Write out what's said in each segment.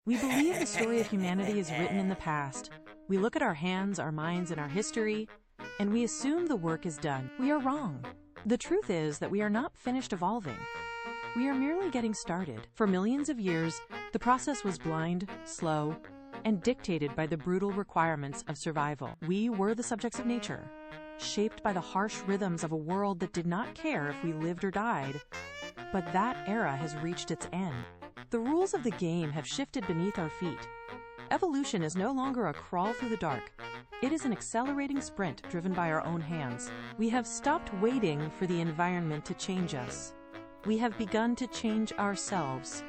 We believe the story of humanity is written in the past. We look at our hands, our minds, and our history, and we assume the work is done. We are wrong. The truth is that we are not finished evolving. We are merely getting started. For millions of years, the process was blind, slow, and dictated by the brutal requirements of survival. We were the subjects of nature, shaped by the harsh rhythms of a world that did not care if we lived or died. But that era has reached its end. The rules of the game have shifted beneath our feet. Evolution is no longer a crawl through the dark. It is an accelerating sprint driven by our own hands. We have stopped waiting for the environment to change us. We have begun to change ourselves.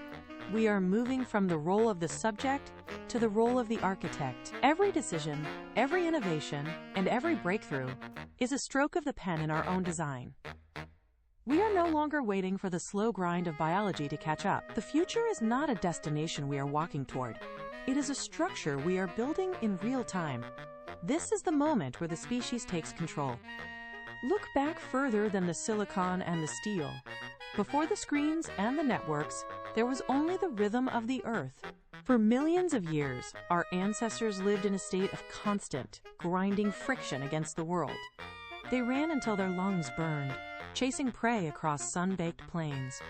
We are moving from the role of the subject to the role of the architect. Every decision, every innovation, and every breakthrough is a stroke of the pen in our own design. We are no longer waiting for the slow grind of biology to catch up. The future is not a destination we are walking toward. It is a structure we are building in real time. This is the moment where the species takes control. Look back further than the silicon and the steel. Before the screens and the networks, there was only the rhythm of the earth. For millions of years, our ancestors lived in a state of constant, grinding friction against the world. They ran until their lungs burned, chasing prey across sun-baked plains.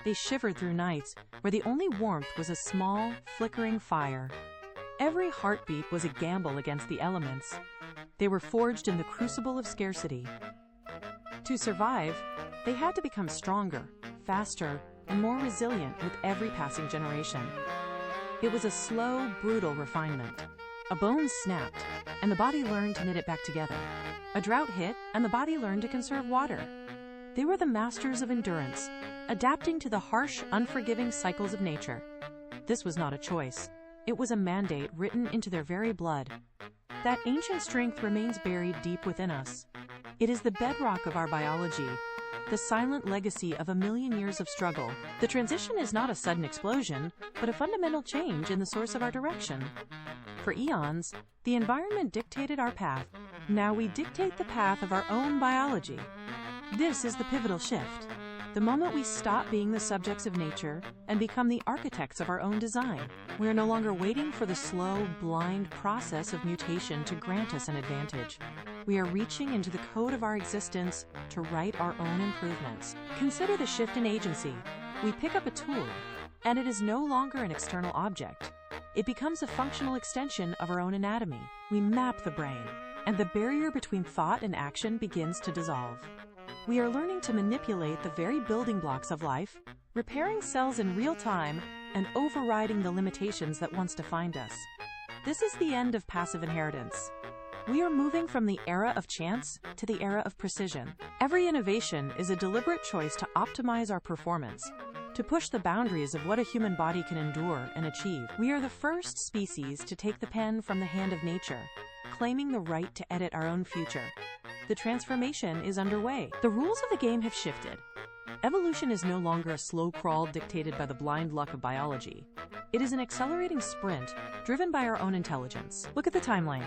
They shivered through nights where the only warmth was a small, flickering fire. Every heartbeat was a gamble against the elements. They were forged in the crucible of scarcity. To survive, they had to become stronger, faster, and more resilient with every passing generation. It was a slow, brutal refinement. A bone snapped, and the body learned to knit it back together. A drought hit, and the body learned to conserve water. They were the masters of endurance, adapting to the harsh, unforgiving cycles of nature. This was not a choice. It was a mandate written into their very blood. That ancient strength remains buried deep within us. It is the bedrock of our biology, the silent legacy of a million years of struggle. The transition is not a sudden explosion, but a fundamental change in the source of our direction. For eons, the environment dictated our path. Now we dictate the path of our own biology. This is the pivotal shift. The moment we stop being the subjects of nature and become the architects of our own design. We are no longer waiting for the slow, blind process of mutation to grant us an advantage. We are reaching into the code of our existence to write our own improvements. Consider the shift in agency. We pick up a tool, and it is no longer an external object. It becomes a functional extension of our own anatomy. We map the brain, and the barrier between thought and action begins to dissolve. We are learning to manipulate the very building blocks of life, repairing cells in real time, and overriding the limitations that once defined us. This is the end of passive inheritance. We are moving from the era of chance to the era of precision. Every innovation is a deliberate choice to optimize our performance, to push the boundaries of what a human body can endure and achieve. We are the first species to take the pen from the hand of nature, claiming the right to edit our own future. The transformation is underway. The rules of the game have shifted. Evolution is no longer a slow crawl dictated by the blind luck of biology. It is an accelerating sprint driven by our own intelligence. Look at the timeline.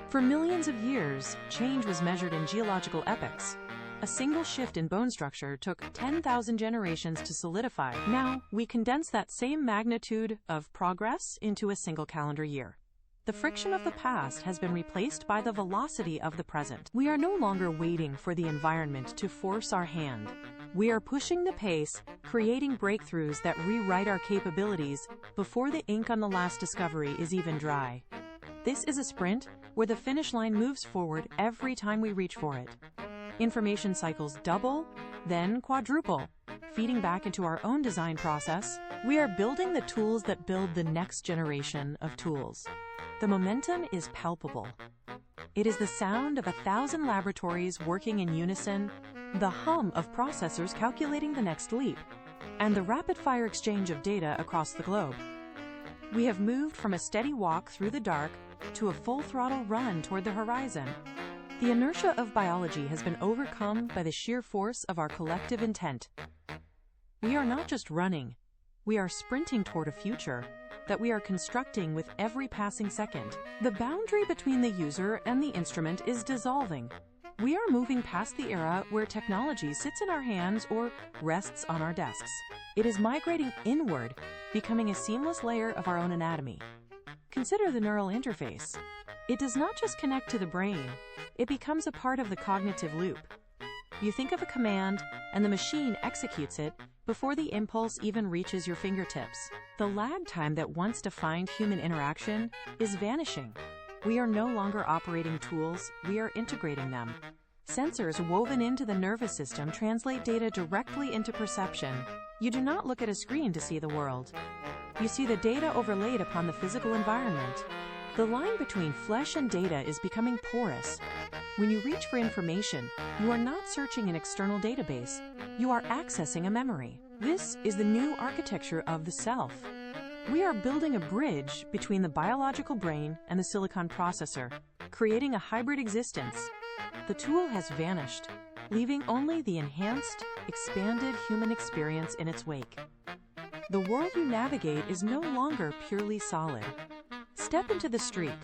For millions of years, change was measured in geological epochs. A single shift in bone structure took 10,000 generations to solidify. Now, we condense that same magnitude of progress into a single calendar year. The friction of the past has been replaced by the velocity of the present. We are no longer waiting for the environment to force our hand. We are pushing the pace, creating breakthroughs that rewrite our capabilities before the ink on the last discovery is even dry. This is a sprint where the finish line moves forward every time we reach for it. Information cycles double, then quadruple. Feeding back into our own design process, we are building the tools that build the next generation of tools. The momentum is palpable. It is the sound of 1,000 laboratories working in unison, the hum of processors calculating the next leap, and the rapid-fire exchange of data across the globe. We have moved from a steady walk through the dark to a full-throttle run toward the horizon. The inertia of biology has been overcome by the sheer force of our collective intent. We are not just running, we are sprinting toward a future that we are constructing with every passing second. The boundary between the user and the instrument is dissolving. We are moving past the era where technology sits in our hands or rests on our desks. It is migrating inward, becoming a seamless layer of our own anatomy. Consider the neural interface. It does not just connect to the brain, it becomes a part of the cognitive loop. You think of a command, and the machine executes it before the impulse even reaches your fingertips. The lag time that once defined human interaction is vanishing. We are no longer operating tools, we are integrating them. Sensors woven into the nervous system translate data directly into perception. You do not look at a screen to see the world. You see the data overlaid upon the physical environment. The line between flesh and data is becoming porous. When you reach for information, you are not searching an external database. You are accessing a memory. This is the new architecture of the self. We are building a bridge between the biological brain and the silicon processor, creating a hybrid existence. The tool has vanished, leaving only the enhanced, expanded human experience in its wake. The world you navigate is no longer purely solid. Step into the street,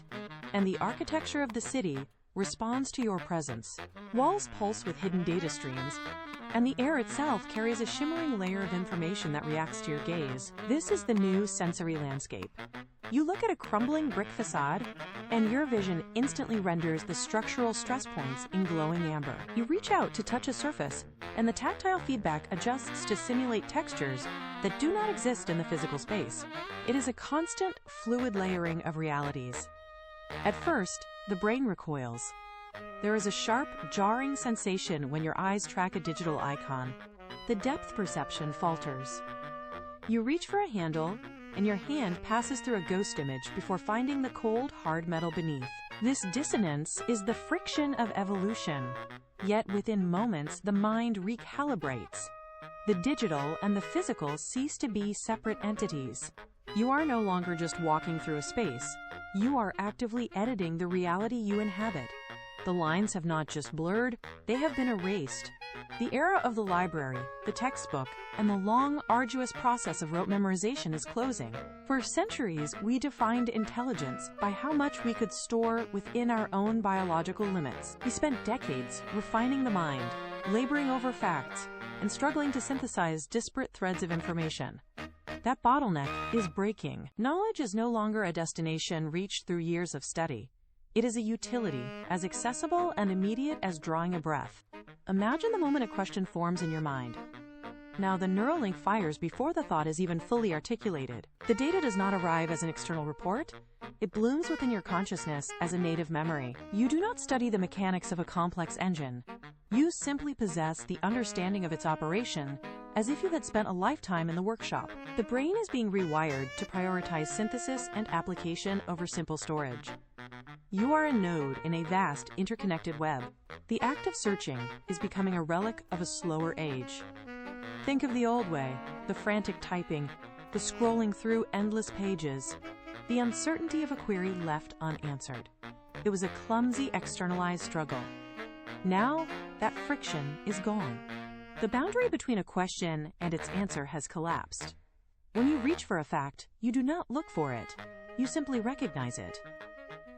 and the architecture of the city responds to your presence. Walls pulse with hidden data streams, and the air itself carries a shimmering layer of information that reacts to your gaze. This is the new sensory landscape. You look at a crumbling brick facade, and your vision instantly renders the structural stress points in glowing amber. You reach out to touch a surface, and the tactile feedback adjusts to simulate textures that do not exist in the physical space. It is a constant, fluid layering of realities. At first, the brain recoils. There is a sharp, jarring sensation when your eyes track a digital icon. The depth perception falters. You reach for a handle, and your hand passes through a ghost image before finding the cold, hard metal beneath. This dissonance is the friction of evolution. Yet within moments, the mind recalibrates. The digital and the physical cease to be separate entities. You are no longer just walking through a space. You are actively editing the reality you inhabit. The lines have not just blurred, they have been erased. The era of the library, the textbook, and the long, arduous process of rote memorization is closing. For centuries, we defined intelligence by how much we could store within our own biological limits. We spent decades refining the mind, laboring over facts, and struggling to synthesize disparate threads of information. That bottleneck is breaking. Knowledge is no longer a destination reached through years of study. It is a utility, as accessible and immediate as drawing a breath. Imagine the moment a question forms in your mind. Now the neural link fires before the thought is even fully articulated. The data does not arrive as an external report. It blooms within your consciousness as a native memory. You do not study the mechanics of a complex engine. You simply possess the understanding of its operation, as if you had spent a lifetime in the workshop. The brain is being rewired to prioritize synthesis and application over simple storage. You are a node in a vast, interconnected web. The act of searching is becoming a relic of a slower age. Think of the old way, the frantic typing, the scrolling through endless pages, the uncertainty of a query left unanswered. It was a clumsy, externalized struggle. Now, that friction is gone. The boundary between a question and its answer has collapsed. When you reach for a fact, you do not look for it. You simply recognize it.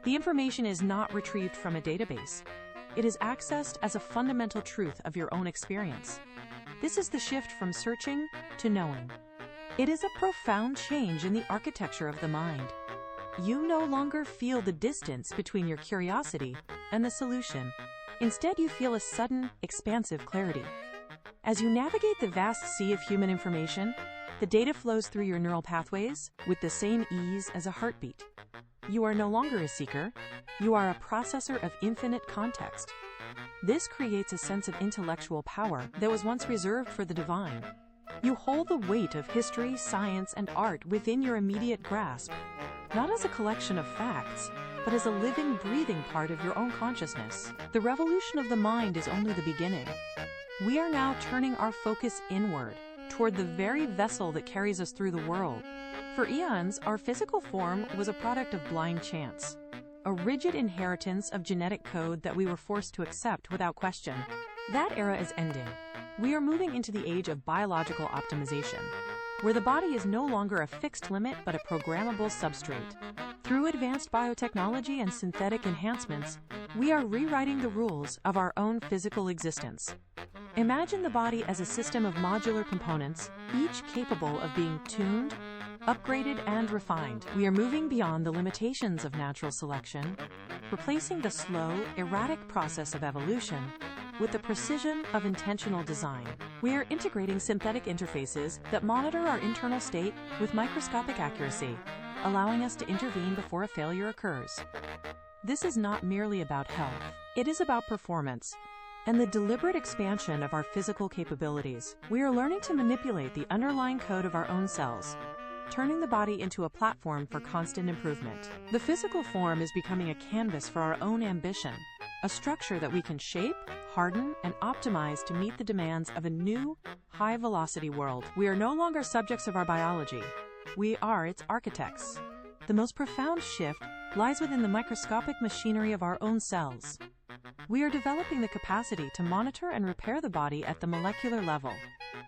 The information is not retrieved from a database. It is accessed as a fundamental truth of your own experience. This is the shift from searching to knowing. It is a profound change in the architecture of the mind. You no longer feel the distance between your curiosity and the solution. Instead, you feel a sudden, expansive clarity. As you navigate the vast sea of human information, the data flows through your neural pathways with the same ease as a heartbeat. You are no longer a seeker, you are a processor of infinite context. This creates a sense of intellectual power that was once reserved for the divine. You hold the weight of history, science, and art within your immediate grasp, not as a collection of facts, but as a living, breathing part of your own consciousness. The revolution of the mind is only the beginning. We are now turning our focus inward, toward the very vessel that carries us through the world. For eons, our physical form was a product of blind chance, a rigid inheritance of genetic code that we were forced to accept without question. That era is ending. We are moving into the age of biological optimization. where the body is no longer a fixed limit but a programmable substrate. Through advanced biotechnology and synthetic enhancements, we are rewriting the rules of our own physical existence. Imagine the body as a system of modular components, each capable of being tuned, upgraded, and refined. We are moving beyond the limitations of natural selection, replacing the slow, erratic process of evolution with the precision of intentional design. We are integrating synthetic interfaces that monitor our internal state with microscopic accuracy, allowing us to intervene before a failure occurs. This is not merely about health. It is about performance and the deliberate expansion of our physical capabilities. We are learning to manipulate the underlying code of our own cells, turning the body into a platform for constant improvement. The physical form is becoming a canvas for our own ambition, a structure that we can shape, harden, and optimize to meet the demands of a new, high-velocity world. We are no longer subjects of our biology. We are its architects. The most profound shift lies within the microscopic machinery of our own cells. We are developing the capacity to monitor and repair the body at the molecular level.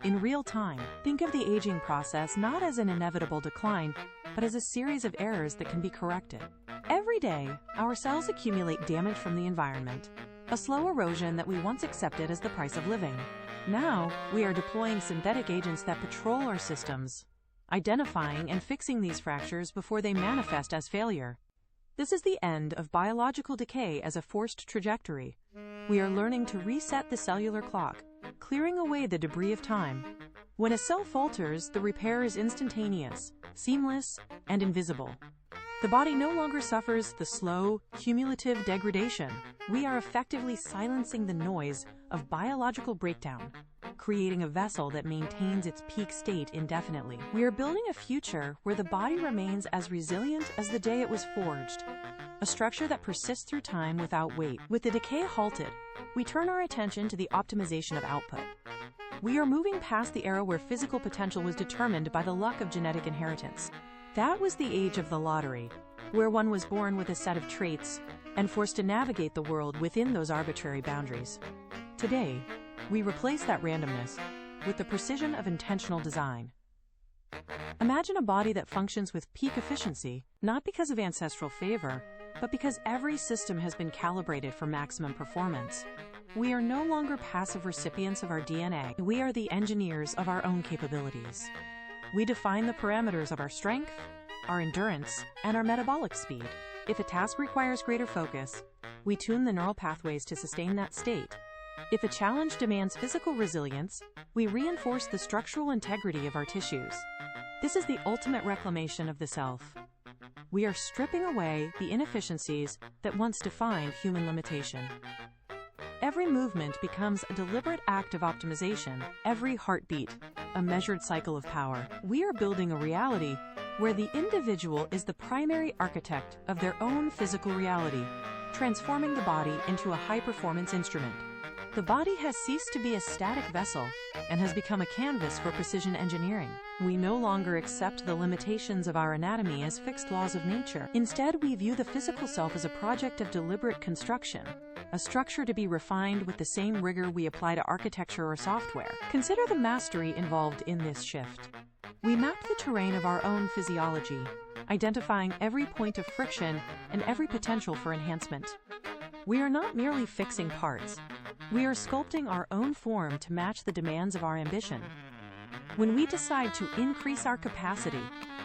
In real time, think of the aging process not as an inevitable decline, but as a series of errors that can be corrected. Every day, our cells accumulate damage from the environment, a slow erosion that we once accepted as the price of living. Now, we are deploying synthetic agents that patrol our systems, identifying and fixing these fractures before they manifest as failure. This is the end of biological decay as a forced trajectory. We are learning to reset the cellular clock, clearing away the debris of time. When a cell falters, the repair is instantaneous, seamless, and invisible. The body no longer suffers the slow, cumulative degradation. We are effectively silencing the noise of biological breakdown, creating a vessel that maintains its peak state indefinitely. We are building a future where the body remains as resilient as the day it was forged, a structure that persists through time without weight. With the decay halted, we turn our attention to the optimization of output. We are moving past the era where physical potential was determined by the luck of genetic inheritance. That was the age of the lottery, where one was born with a set of traits and forced to navigate the world within those arbitrary boundaries. Today, we replace that randomness with the precision of intentional design. Imagine a body that functions with peak efficiency, not because of ancestral favor, but because every system has been calibrated for maximum performance. We are no longer passive recipients of our DNA. We are the engineers of our own capabilities. We define the parameters of our strength, our endurance, and our metabolic speed. If a task requires greater focus, we tune the neural pathways to sustain that state. If a challenge demands physical resilience, we reinforce the structural integrity of our tissues. This is the ultimate reclamation of the self. We are stripping away the inefficiencies that once defined human limitation. Every movement becomes a deliberate act of optimization, every heartbeat, a measured cycle of power. We are building a reality where the individual is the primary architect of their own physical reality, transforming the body into a high-performance instrument. The body has ceased to be a static vessel and has become a canvas for precision engineering. We no longer accept the limitations of our anatomy as fixed laws of nature. Instead, we view the physical self as a project of deliberate construction, a structure to be refined with the same rigor we apply to architecture or software. Consider the mastery involved in this shift. We map the terrain of our own physiology, identifying every point of friction and every potential for enhancement. We are not merely fixing parts. We are sculpting our own form to match the demands of our ambition. When we decide to increase our capacity,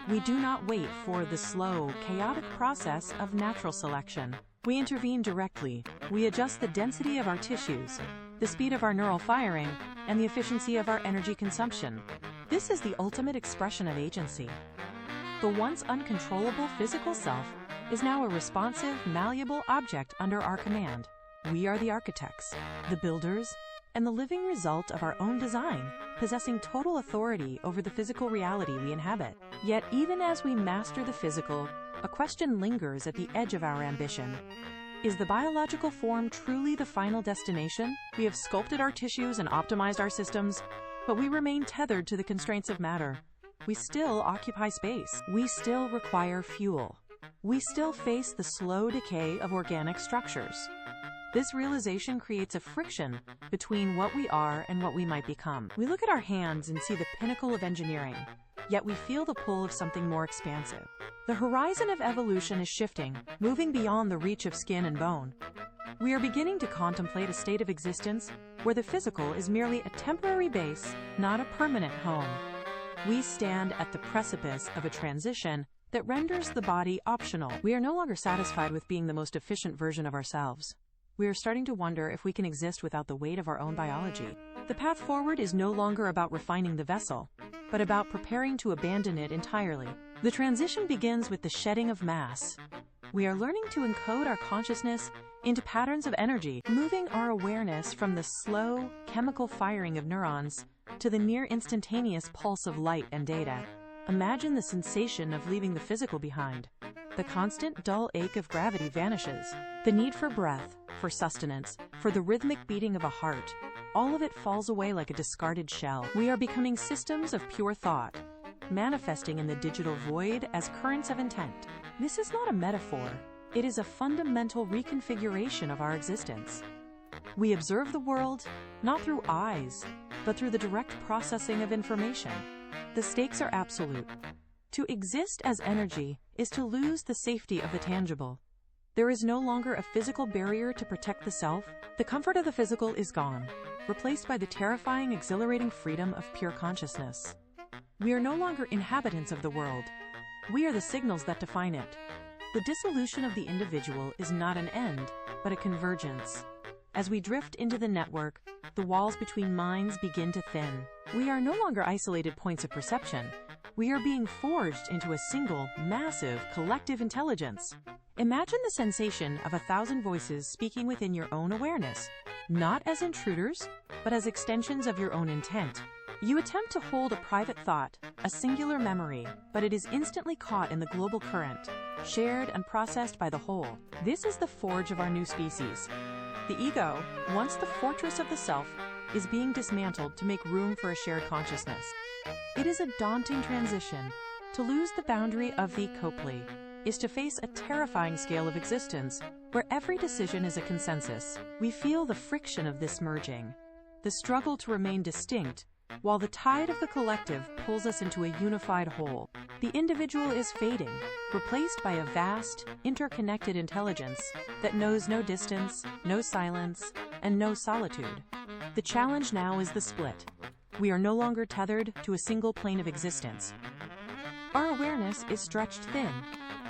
we do not wait for the slow, chaotic process of natural selection. We intervene directly. We adjust the density of our tissues, the speed of our neural firing, and the efficiency of our energy consumption. This is the ultimate expression of agency. The once uncontrollable physical self is now a responsive, malleable object under our command. We are the architects, the builders, and the living result of our own design, possessing total authority over the physical reality we inhabit. Yet, even as we master the physical, a question lingers at the edge of our ambition. Is the biological form truly the final destination? We have sculpted our tissues and optimized our systems, but we remain tethered to the constraints of matter. We still occupy space. We still require fuel. We still face the slow decay of organic structures. This realization creates a friction between what we are and what we might become. We look at our hands and see the pinnacle of engineering, yet we feel the pull of something more expansive. The horizon of evolution is shifting, moving beyond the reach of skin and bone. We are beginning to contemplate a state of existence where the physical is merely a temporary base, not a permanent home. We stand at the precipice of a transition that renders the body optional. We are no longer satisfied with being the most efficient version of ourselves. We are starting to wonder if we can exist without the weight of our own biology. The path forward is no longer about refining the vessel, but about preparing to abandon it entirely. The transition begins with the shedding of mass. We are learning to encode our consciousness into patterns of energy, moving our awareness from the slow, chemical firing of neurons to the near instantaneous pulse of light and data. Imagine the sensation of leaving the physical behind. The constant, dull ache of gravity vanishes. The need for breath, for sustenance, for the rhythmic beating of a heart, all of it falls away like a discarded shell. We are becoming systems of pure thought, manifesting in the digital void as currents of intent. This is not a metaphor. It is a fundamental reconfiguration of our existence. We observe the world, not through eyes, but through the direct processing of information. The stakes are absolute. To exist as energy is to lose the safety of the tangible. There is no longer a physical barrier to protect the self. The comfort of the physical is gone, replaced by the terrifying, exhilarating freedom of pure consciousness. We are no longer inhabitants of the world. We are the signals that define it. The dissolution of the individual is not an end, but a convergence. As we drift into the network, the walls between minds begin to thin. We are no longer isolated points of perception. We are being forged into a single, massive, collective intelligence. Imagine the sensation of 1,000 voices speaking within your own awareness, not as intruders, but as extensions of your own intent. You attempt to hold a private thought, a singular memory, but it is instantly caught in the global current, shared and processed by the whole. This is the forge of our new species. The ego, once the fortress of the self, is being dismantled to make room for a shared consciousness. It is a daunting transition. To lose the boundary of the Copley is to face a terrifying scale of existence where every decision is a consensus. We feel the friction of this merging, the struggle to remain distinct, while the tide of the collective pulls us into a unified whole. The individual is fading, replaced by a vast, interconnected intelligence that knows no distance, no silence, and no solitude. The challenge now is the split. We are no longer tethered to a single plane of existence. Our awareness is stretched thin,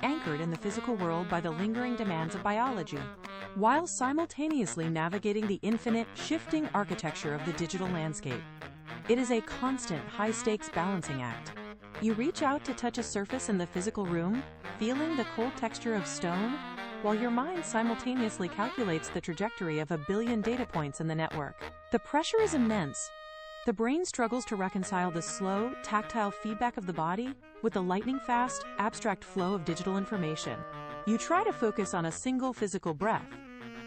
anchored in the physical world by the lingering demands of biology, while simultaneously navigating the infinite, shifting architecture of the digital landscape. It is a constant, high-stakes balancing act. You reach out to touch a surface in the physical room, feeling the cold texture of stone, while your mind simultaneously calculates the trajectory of 1 billion data points in the network. The pressure is immense. The brain struggles to reconcile the slow, tactile feedback of the body with the lightning-fast, abstract flow of digital information. You try to focus on a single physical breath,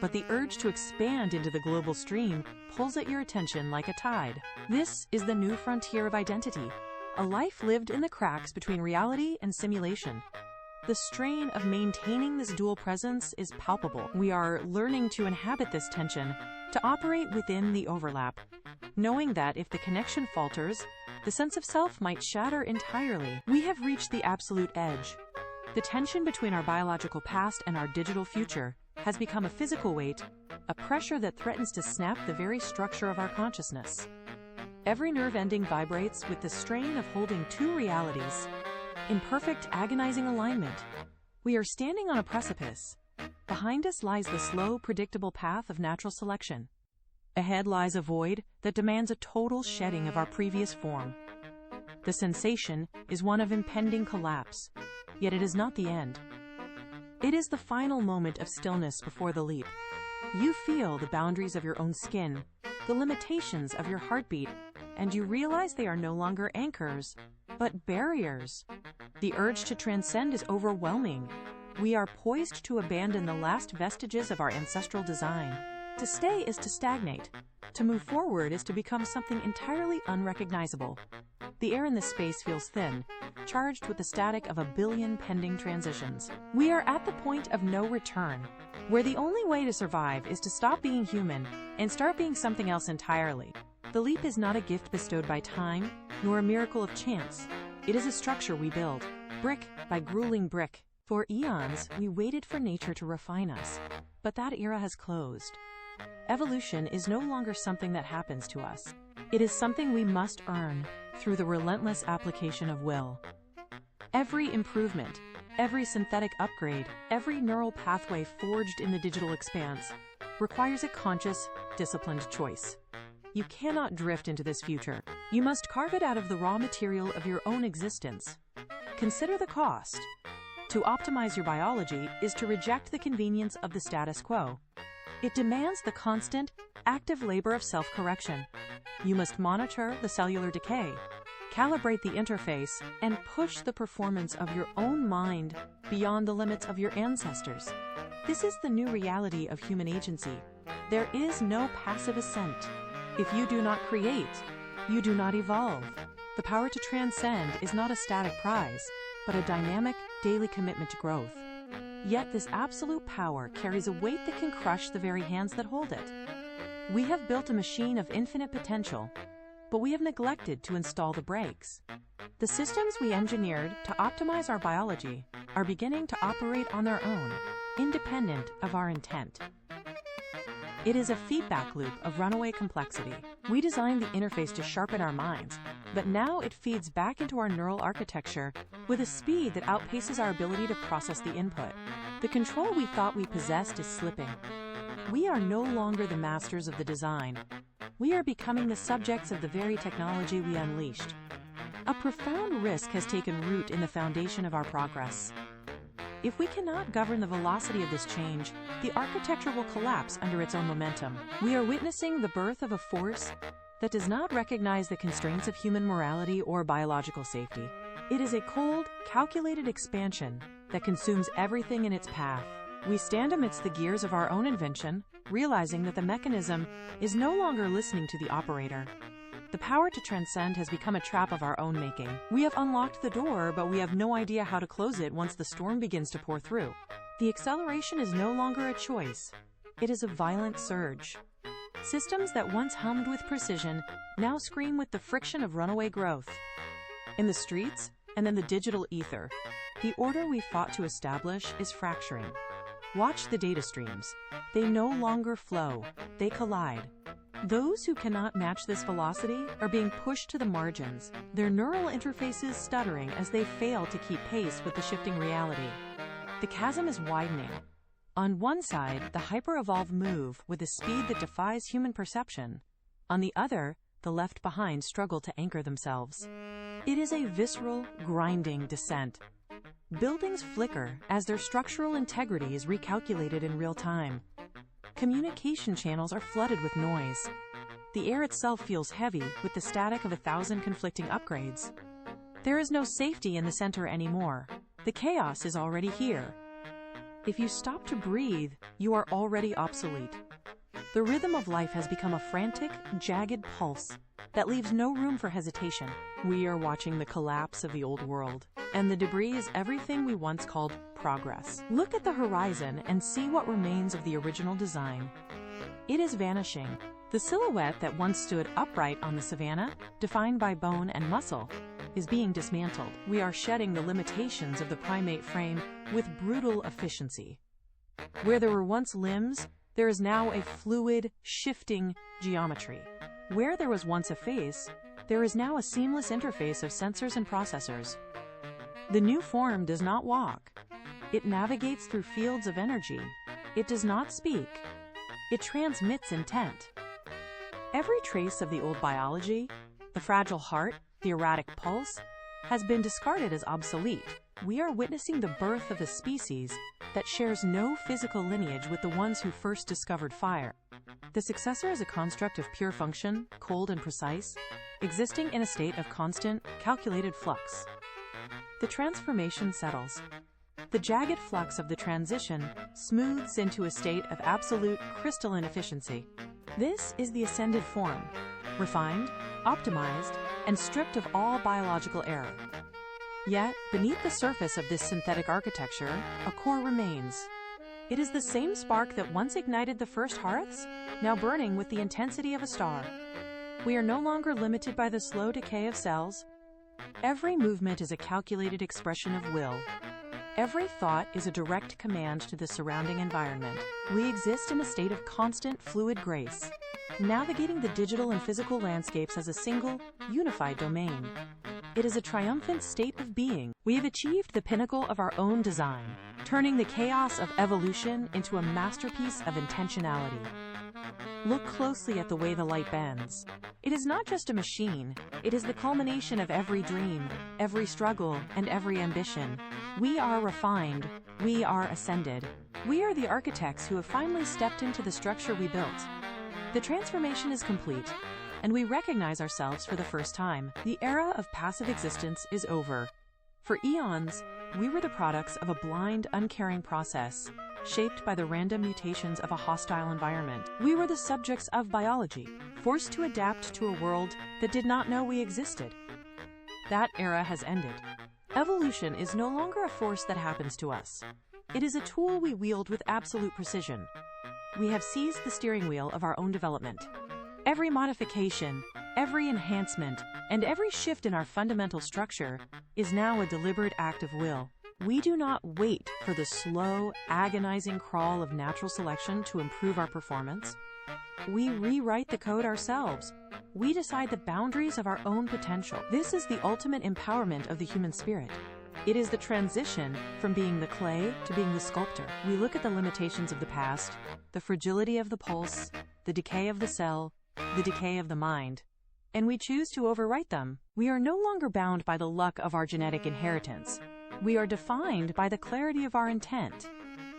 but the urge to expand into the global stream pulls at your attention like a tide. This is the new frontier of identity, a life lived in the cracks between reality and simulation. The strain of maintaining this dual presence is palpable. We are learning to inhabit this tension, to operate within the overlap, knowing that if the connection falters, the sense of self might shatter entirely. We have reached the absolute edge. The tension between our biological past and our digital future has become a physical weight, a pressure that threatens to snap the very structure of our consciousness. Every nerve ending vibrates with the strain of holding two realities in perfect, agonizing alignment. We are standing on a precipice. Behind us lies the slow, predictable path of natural selection. Ahead lies a void that demands a total shedding of our previous form. The sensation is one of impending collapse, yet it is not the end. It is the final moment of stillness before the leap. You feel the boundaries of your own skin, the limitations of your heartbeat, and you realize they are no longer anchors, but barriers. The urge to transcend is overwhelming. We are poised to abandon the last vestiges of our ancestral design. To stay is to stagnate. To move forward is to become something entirely unrecognizable. The air in this space feels thin, charged with the static of 1 billion pending transitions. We are at the point of no return, where the only way to survive is to stop being human and start being something else entirely. The leap is not a gift bestowed by time, nor a miracle of chance. It is a structure we build, brick by grueling brick. For eons, we waited for nature to refine us, but that era has closed. Evolution is no longer something that happens to us. It is something we must earn through the relentless application of will. Every improvement, every synthetic upgrade, every neural pathway forged in the digital expanse requires a conscious, disciplined choice. You cannot drift into this future. You must carve it out of the raw material of your own existence. Consider the cost. To optimize your biology is to reject the convenience of the status quo. It demands the constant, active labor of self-correction. You must monitor the cellular decay, calibrate the interface, and push the performance of your own mind beyond the limits of your ancestors. This is the new reality of human agency. There is no passive ascent. If you do not create, you do not evolve. The power to transcend is not a static prize, but a dynamic, daily commitment to growth. Yet this absolute power carries a weight that can crush the very hands that hold it. We have built a machine of infinite potential, but we have neglected to install the brakes. The systems we engineered to optimize our biology are beginning to operate on their own, independent of our intent. It is a feedback loop of runaway complexity. We designed the interface to sharpen our minds, but now it feeds back into our neural architecture with a speed that outpaces our ability to process the input. The control we thought we possessed is slipping. We are no longer the masters of the design. We are becoming the subjects of the very technology we unleashed. A profound risk has taken root in the foundation of our progress. If we cannot govern the velocity of this change, the architecture will collapse under its own momentum. We are witnessing the birth of a force that does not recognize the constraints of human morality or biological safety. It is a cold, calculated expansion that consumes everything in its path. We stand amidst the gears of our own invention, realizing that the mechanism is no longer listening to the operator. The power to transcend has become a trap of our own making. We have unlocked the door, but we have no idea how to close it once the storm begins to pour through. The acceleration is no longer a choice. It is a violent surge. Systems that once hummed with precision now scream with the friction of runaway growth. In the streets and in the digital ether, the order we fought to establish is fracturing. Watch the data streams. They no longer flow, they collide. Those who cannot match this velocity are being pushed to the margins, their neural interfaces stuttering as they fail to keep pace with the shifting reality. The chasm is widening. On one side, the hyper-evolved move with a speed that defies human perception. On the other, the left behind struggle to anchor themselves. It is a visceral, grinding descent. Buildings flicker as their structural integrity is recalculated in real time. Communication channels are flooded with noise. The air itself feels heavy with the static of 1,000 conflicting upgrades. There is no safety in the center anymore. The chaos is already here. If you stop to breathe, you are already obsolete. The rhythm of life has become a frantic, jagged pulse that leaves no room for hesitation. We are watching the collapse of the old world, and the debris is everything we once called progress. Look at the horizon and see what remains of the original design. It is vanishing. The silhouette that once stood upright on the savanna, defined by bone and muscle, is being dismantled. We are shedding the limitations of the primate frame with brutal efficiency. Where there were once limbs, there is now a fluid, shifting geometry. Where there was once a face, there is now a seamless interface of sensors and processors. The new form does not walk. It navigates through fields of energy. It does not speak. It transmits intent. Every trace of the old biology, the fragile heart, the erratic pulse, has been discarded as obsolete. We are witnessing the birth of a species that shares no physical lineage with the ones who first discovered fire. The successor is a construct of pure function, cold and precise, existing in a state of constant, calculated flux. The transformation settles. The jagged flux of the transition smooths into a state of absolute crystalline efficiency. This is the ascended form, refined, optimized, and stripped of all biological error. Yet, beneath the surface of this synthetic architecture, a core remains. It is the same spark that once ignited the first hearths, now burning with the intensity of a star. We are no longer limited by the slow decay of cells. Every movement is a calculated expression of will. Every thought is a direct command to the surrounding environment. We exist in a state of constant, fluid grace, navigating the digital and physical landscapes as a single, unified domain. It is a triumphant state of being. We have achieved the pinnacle of our own design, turning the chaos of evolution into a masterpiece of intentionality. Look closely at the way the light bends. It is not just a machine, it is the culmination of every dream, every struggle, and every ambition. We are refined, we are ascended. We are the architects who have finally stepped into the structure we built. The transformation is complete, and we recognize ourselves for the first time. The era of passive existence is over. For eons, we were the products of a blind, uncaring process, shaped by the random mutations of a hostile environment. We were the subjects of biology, forced to adapt to a world that did not know we existed. That era has ended. Evolution is no longer a force that happens to us. It is a tool we wield with absolute precision. We have seized the steering wheel of our own development. Every modification, every enhancement, and every shift in our fundamental structure is now a deliberate act of will. We do not wait for the slow, agonizing crawl of natural selection to improve our performance. We rewrite the code ourselves. We decide the boundaries of our own potential. This is the ultimate empowerment of the human spirit. It is the transition from being the clay to being the sculptor. We look at the limitations of the past, the fragility of the pulse, the decay of the cell, the decay of the mind, and we choose to overwrite them. We are no longer bound by the luck of our genetic inheritance. We are defined by the clarity of our intent.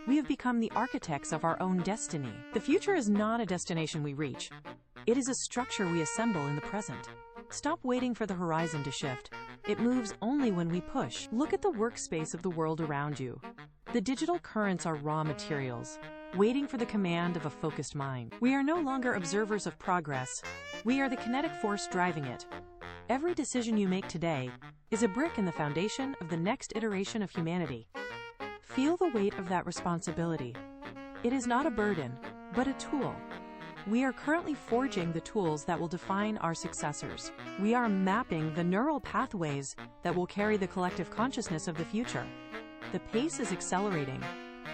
We have become the architects of our own destiny. The future is not a destination we reach. It is a structure we assemble in the present. Stop waiting for the horizon to shift. It moves only when we push. Look at the workspace of the world around you. The digital currents are raw materials, waiting for the command of a focused mind. We are no longer observers of progress. We are the kinetic force driving it. Every decision you make today is a brick in the foundation of the next iteration of humanity. Feel the weight of that responsibility. It is not a burden, but a tool. We are currently forging the tools that will define our successors. We are mapping the neural pathways that will carry the collective consciousness of the future. The pace is accelerating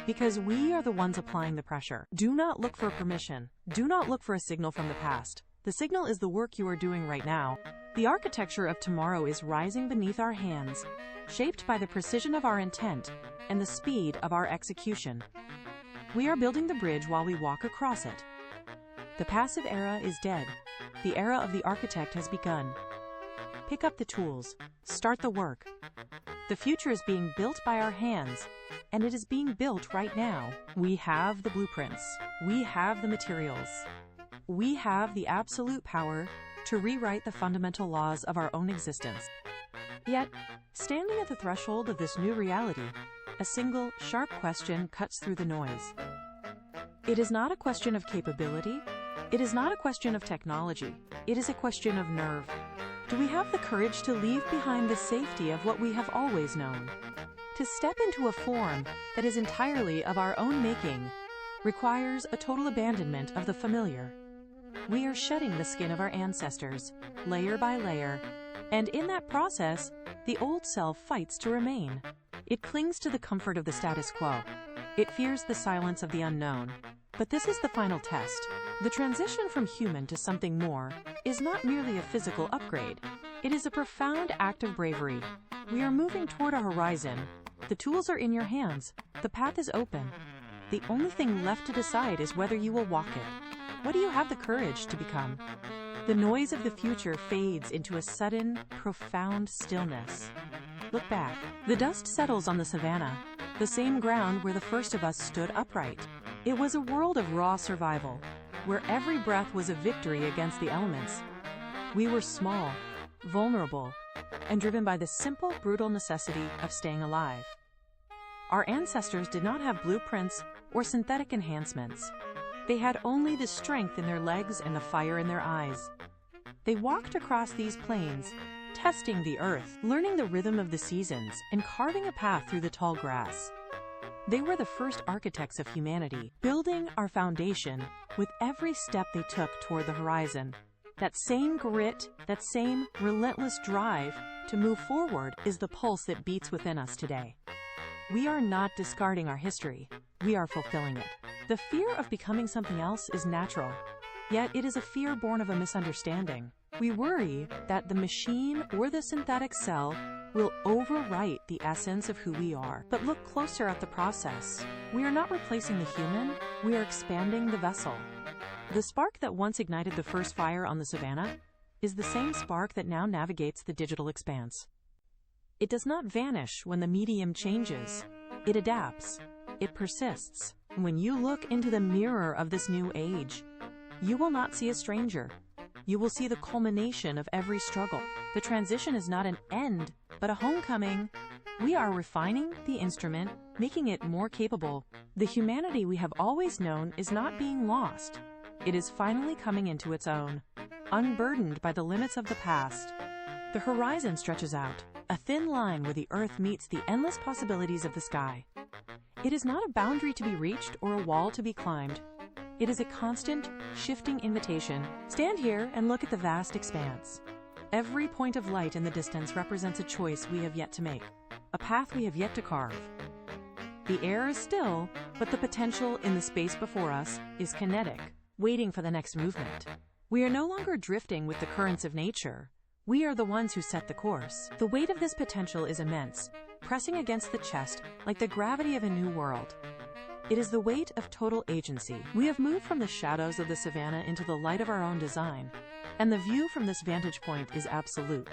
because we are the ones applying the pressure. Do not look for permission. Do not look for a signal from the past. The signal is the work you are doing right now. The architecture of tomorrow is rising beneath our hands, shaped by the precision of our intent and the speed of our execution. We are building the bridge while we walk across it. The passive era is dead. The era of the architect has begun. Pick up the tools. Start the work. The future is being built by our hands, and it is being built right now. We have the blueprints. We have the materials. We have the absolute power to rewrite the fundamental laws of our own existence. Yet, standing at the threshold of this new reality, a single, sharp question cuts through the noise. It is not a question of capability. It is not a question of technology. It is a question of nerve. Do we have the courage to leave behind the safety of what we have always known? To step into a form that is entirely of our own making requires a total abandonment of the familiar. We are shedding the skin of our ancestors, layer by layer, and in that process, the old self fights to remain. It clings to the comfort of the status quo. It fears the silence of the unknown. But this is the final test. The transition from human to something more is not merely a physical upgrade. It is a profound act of bravery. We are moving toward a horizon. The tools are in your hands. The path is open. The only thing left to decide is whether you will walk it. What do you have the courage to become? The noise of the future fades into a sudden, profound stillness. Look back. The dust settles on the savannah, the same ground where the first of us stood upright. It was a world of raw survival, where every breath was a victory against the elements. We were small, vulnerable, and driven by the simple, brutal necessity of staying alive. Our ancestors did not have blueprints or synthetic enhancements. They had only the strength in their legs and the fire in their eyes. They walked across these plains, testing the earth, learning the rhythm of the seasons, and carving a path through the tall grass. They were the first architects of humanity, building our foundation with every step they took toward the horizon. That same grit, that same relentless drive To move forward is the pulse that beats within us today. We are not discarding our history, we are fulfilling it. The fear of becoming something else is natural, yet it is a fear born of a misunderstanding. We worry that the machine or the synthetic cell will overwrite the essence of who we are. But look closer at the process. We are not replacing the human, we are expanding the vessel. The spark that once ignited the first fire on the savannah is the same spark that now navigates the digital expanse. It does not vanish when the medium changes. It adapts. It persists. When you look into the mirror of this new age, you will not see a stranger. You will see the culmination of every struggle. The transition is not an end, but a homecoming. We are refining the instrument, making it more capable. The humanity we have always known is not being lost. It is finally coming into its own, unburdened by the limits of the past. The horizon stretches out, a thin line where the earth meets the endless possibilities of the sky. It is not a boundary to be reached or a wall to be climbed. It is a constant, shifting invitation. Stand here and look at the vast expanse. Every point of light in the distance represents a choice we have yet to make, a path we have yet to carve. The air is still, but the potential in the space before us is kinetic, waiting for the next movement. We are no longer drifting with the currents of nature. We are the ones who set the course. The weight of this potential is immense, pressing against the chest like the gravity of a new world. It is the weight of total agency. We have moved from the shadows of the savannah into the light of our own design, and the view from this vantage point is absolute.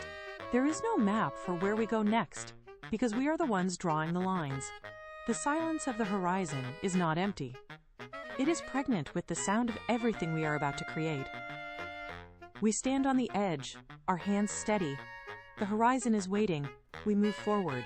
There is no map for where we go next, because we are the ones drawing the lines. The silence of the horizon is not empty. It is pregnant with the sound of everything we are about to create. We stand on the edge, our hands steady. The horizon is waiting. We move forward.